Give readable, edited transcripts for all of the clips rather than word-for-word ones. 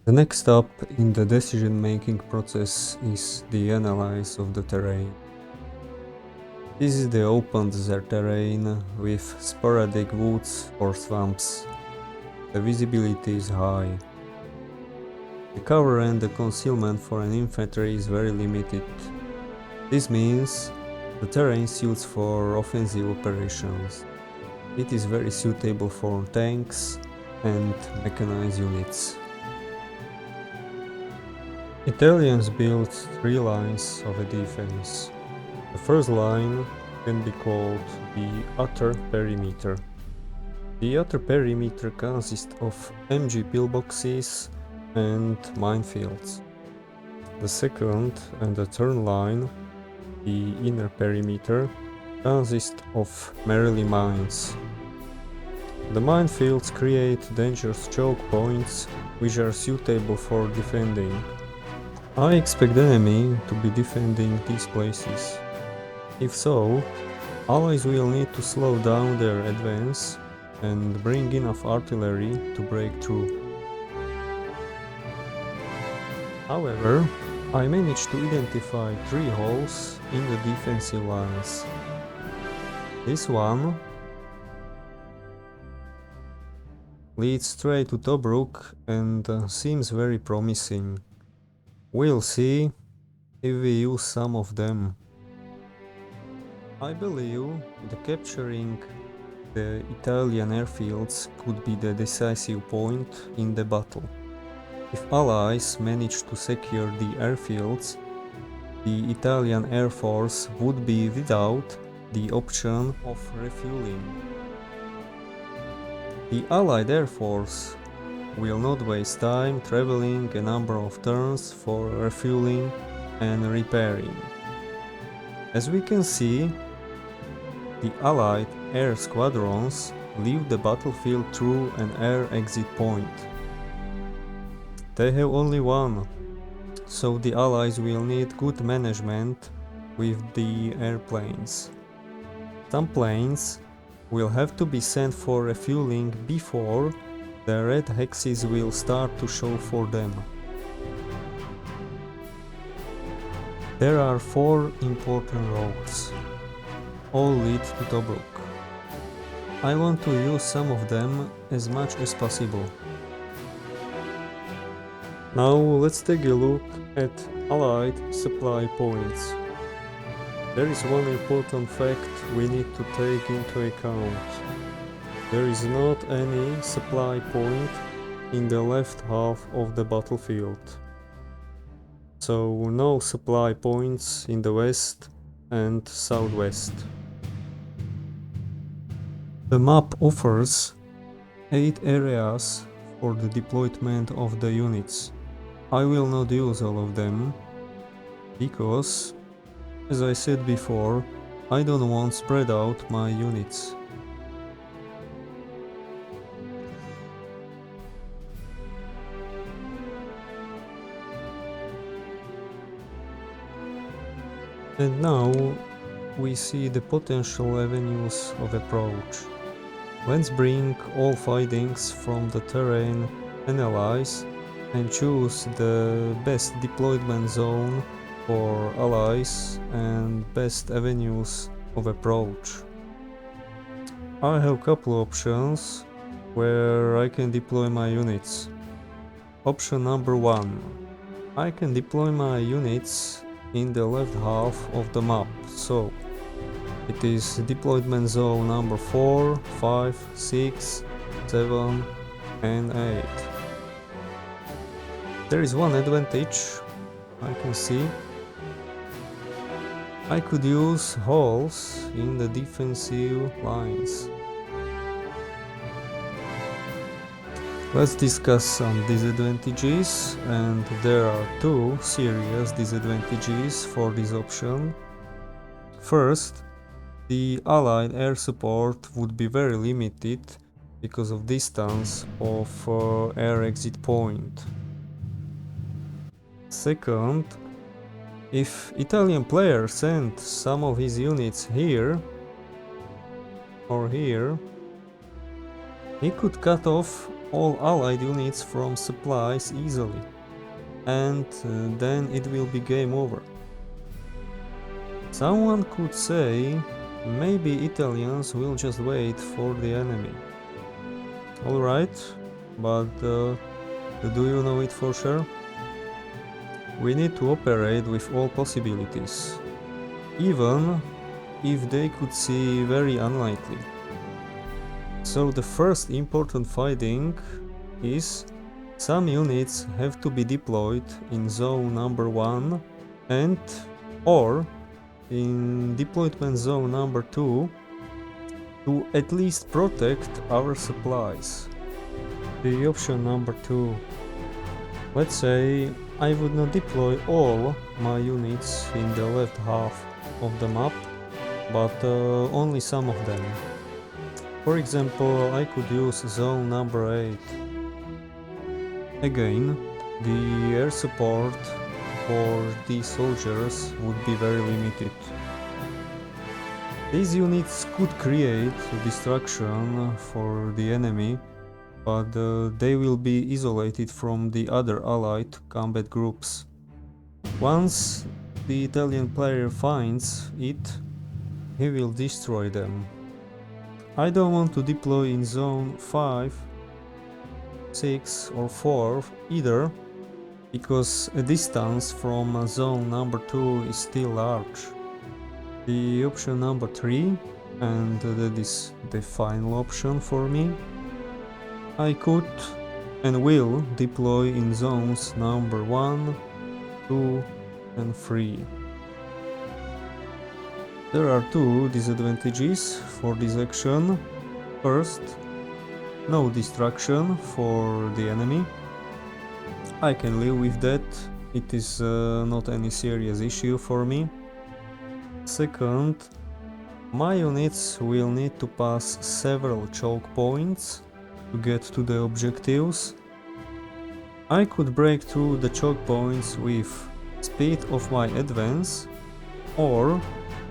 The next step in the decision-making process is the analysis of the terrain. This is the open desert terrain with sporadic woods or swamps. The visibility is high. The cover and the concealment for an infantry is very limited. This means the terrain suits for offensive operations. It is very suitable for tanks and mechanized units. Italians built 3 lines of a defense. The first line can be called the outer perimeter. The outer perimeter consists of MG pillboxes and minefields. The second and the third line, the inner perimeter, consists of merely mines. The minefields create dangerous choke points which are suitable for defending. I expect the enemy to be defending these places. If so, allies will need to slow down their advance and bring enough artillery to break through. However, I managed to identify 3 holes in the defensive lines. This one leads straight to Tobruk and seems very promising. We'll see if we use some of them. I believe that capturing the Italian airfields could be the decisive point in the battle. If allies manage to secure the airfields, the Italian Air Force would be without the option of refueling. The Allied Air Force will not waste time traveling a number of turns for refueling and repairing. As we can see, the Allied air squadrons leave the battlefield through an air exit point. They have only one, so the Allies will need good management with the airplanes. Some planes will have to be sent for refueling before the red hexes will start to show for them. There are 4 important roads. All lead to Tobruk. I want to use some of them as much as possible. Now let's take a look at Allied supply points. There is one important fact we need to take into account. There is not any supply point in the left half of the battlefield. So no supply points in the west and southwest. The map offers 8 areas for the deployment of the units. I will not use all of them because, as I said before, I don't want to spread out my units. And now we see the potential avenues of approach. Let's bring all findings from the terrain, analyze and choose the best deployment zone for allies and best avenues of approach. I have a couple options where I can deploy my units. Option number 1. I can deploy my units in the left half of the map, so it is deployment zone number 4, 5, 6, 7 and 8. There is one advantage I can see. I could use holes in the defensive lines. Let's discuss some disadvantages, and there are 2 serious disadvantages for this option. First, the Allied air support would be very limited because of distance of air exit point. Second, if Italian player sent some of his units here or here, he could cut off all allied units from supplies easily, and then it will be game over. Someone could say maybe Italians will just wait for the enemy. Alright, but do you know it for sure? We need to operate with all possibilities, even if they could see very unlikely. So the first important finding is some units have to be deployed in zone number 1 and or in deployment zone number 2 to at least protect our supplies. The option number 2. Let's say I would not deploy all my units in the left half of the map, but only some of them. For example, I could use zone number 8. Again, the air support for these soldiers would be very limited. These units could create destruction for the enemy, but they will be isolated from the other allied combat groups. Once the Italian player finds it, he will destroy them. I don't want to deploy in zone 5, 6 or 4 either, because a distance from zone number 2 is still large. The option number 3, and that is the final option for me, I could and will deploy in zones number 1, 2 and 3. There are two disadvantages for this action. First, no destruction for the enemy. I can live with that, it is not any serious issue for me. Second, my units will need to pass several choke points to get to the objectives. I could break through the choke points with speed of my advance or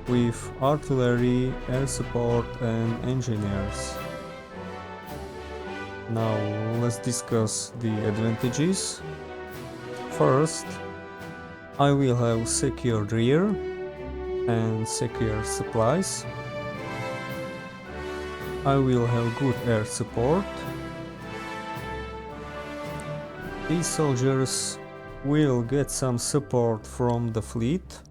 with artillery, air support and engineers. Now let's discuss the advantages. First, I will have secured rear and secure supplies. I will have good air support. These soldiers will get some support from the fleet.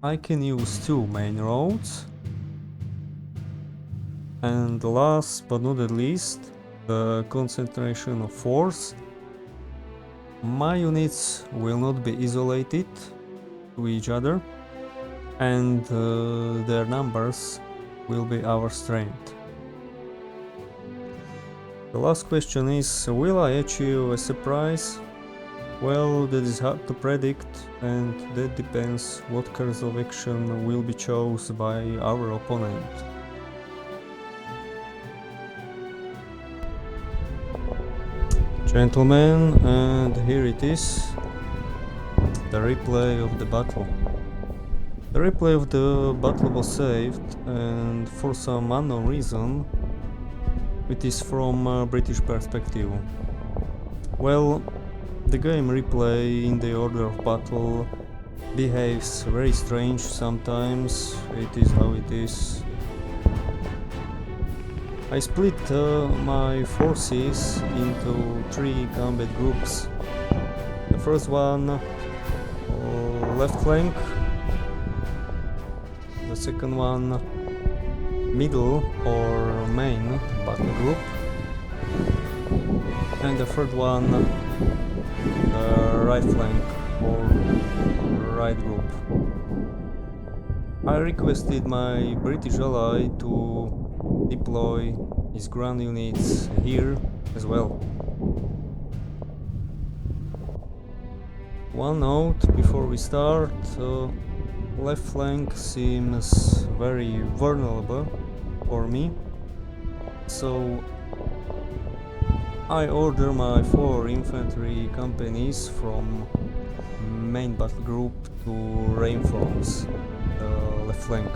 I can use two main roads. And last but not the least, the concentration of force. My units will not be isolated to each other, and their numbers will be our strength. The last question is, will I achieve a surprise? Well, that is hard to predict, and that depends what course of action will be chosen by our opponent. Gentlemen, and here it is, the replay of the battle. The replay of the battle was saved, and for some unknown reason, it is from a British perspective. Well, the game replay in the order of battle behaves very strange sometimes, it is how it is. I split my forces into 3 combat groups. The first one, left flank. The second one, middle or main battle group. And the third one, right flank or right group. I requested my British ally to deploy his ground units here as well. One note before we start, left flank seems very vulnerable for me, so I order my 4 infantry companies from main battle group to reinforce the left flank.